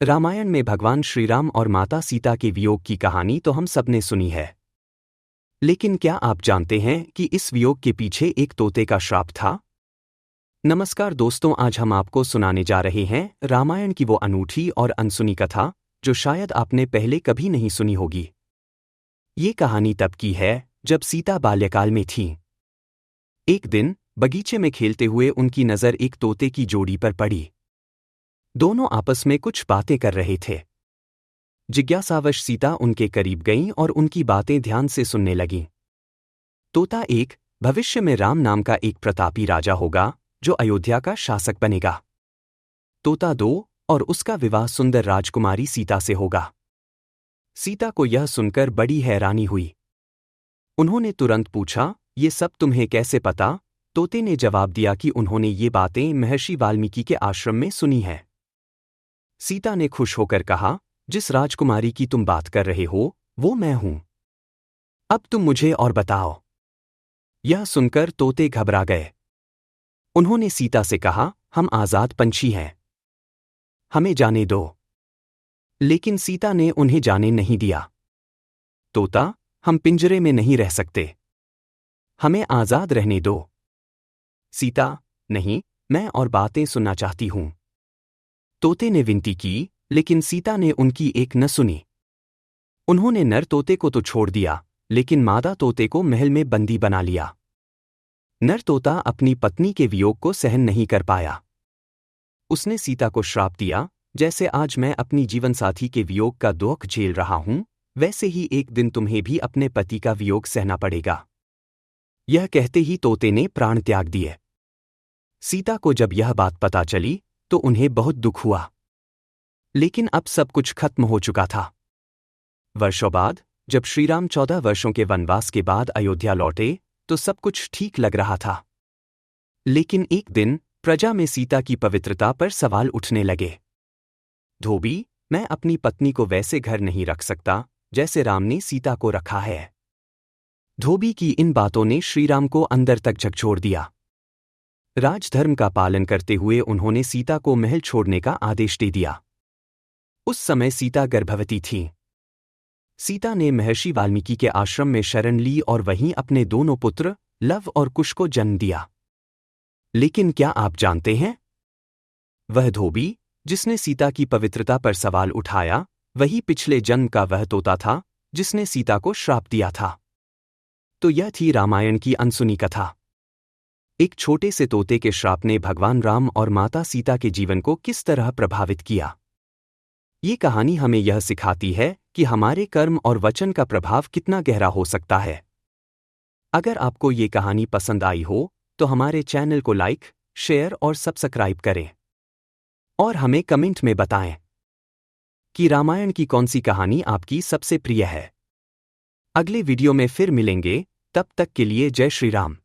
रामायण में भगवान श्रीराम और माता सीता के वियोग की कहानी तो हम सबने सुनी है। लेकिन क्या आप जानते हैं कि इस वियोग के पीछे एक तोते का श्राप था? नमस्कार दोस्तों, आज हम आपको सुनाने जा रहे हैं रामायण की वो अनूठी और अनसुनी कथा जो शायद आपने पहले कभी नहीं सुनी होगी। ये कहानी तब की है जब सीता बाल्यकाल में थी। एक दिन बगीचे में खेलते हुए उनकी नज़र एक तोते की जोड़ी पर पड़ी। दोनों आपस में कुछ बातें कर रहे थे। जिज्ञासावश सीता उनके करीब गईं और उनकी बातें ध्यान से सुनने लगीं। तोता एक, भविष्य में राम नाम का एक प्रतापी राजा होगा जो अयोध्या का शासक बनेगा। तोता दो, और उसका विवाह सुंदर राजकुमारी सीता से होगा। सीता को यह सुनकर बड़ी हैरानी हुई। उन्होंने तुरंत पूछा, ये सब तुम्हें कैसे पता? तोते ने जवाब दिया कि उन्होंने ये बातें महर्षि वाल्मीकि के आश्रम में सुनी है। सीता ने खुश होकर कहा, जिस राजकुमारी की तुम बात कर रहे हो वो मैं हूं। अब तुम मुझे और बताओ। यह सुनकर तोते घबरा गए। उन्होंने सीता से कहा, हम आजाद पंछी हैं, हमें जाने दो। लेकिन सीता ने उन्हें जाने नहीं दिया। तोता, हम पिंजरे में नहीं रह सकते, हमें आजाद रहने दो। सीता, नहीं, मैं और बातें सुनना चाहती हूं। तोते ने विनती की, लेकिन सीता ने उनकी एक न सुनी। उन्होंने नर तोते को तो छोड़ दिया, लेकिन मादा तोते को महल में बंदी बना लिया। नर तोता अपनी पत्नी के वियोग को सहन नहीं कर पाया। उसने सीता को श्राप दिया, जैसे आज मैं अपनी जीवनसाथी के वियोग का दुख झेल रहा हूं, वैसे ही एक दिन तुम्हें भी अपने पति का वियोग सहना पड़ेगा। यह कहते ही तोते ने प्राण त्याग दिए। सीता को जब यह बात पता चली तो उन्हें बहुत दुख हुआ। लेकिन अब सब कुछ खत्म हो चुका था। वर्षों बाद जब श्रीराम 14 वर्षों के वनवास के बाद अयोध्या लौटे तो सब कुछ ठीक लग रहा था। लेकिन एक दिन प्रजा में सीता की पवित्रता पर सवाल उठने लगे। धोबी, मैं अपनी पत्नी को वैसे घर नहीं रख सकता जैसे राम ने सीता को रखा है। धोबी की इन बातों ने श्रीराम को अंदर तक झकझोर दिया। राजधर्म का पालन करते हुए उन्होंने सीता को महल छोड़ने का आदेश दे दिया। उस समय सीता गर्भवती थी। सीता ने महर्षि वाल्मीकि के आश्रम में शरण ली और वहीं अपने दोनों पुत्र लव और कुश को जन्म दिया। लेकिन क्या आप जानते हैं, वह धोबी जिसने सीता की पवित्रता पर सवाल उठाया, वही पिछले जन्म का वह तोता था जिसने सीता को श्राप दिया था। तो यह थी रामायण की अनसुनी कथा। एक छोटे से तोते के श्राप ने भगवान राम और माता सीता के जीवन को किस तरह प्रभावित किया। ये कहानी हमें यह सिखाती है कि हमारे कर्म और वचन का प्रभाव कितना गहरा हो सकता है। अगर आपको ये कहानी पसंद आई हो तो हमारे चैनल को लाइक, शेयर और सब्सक्राइब करें। और हमें कमेंट में बताएं कि रामायण की कौन सी कहानी आपकी सबसे प्रिय है। अगले वीडियो में फिर मिलेंगे, तब तक के लिए जय श्री राम।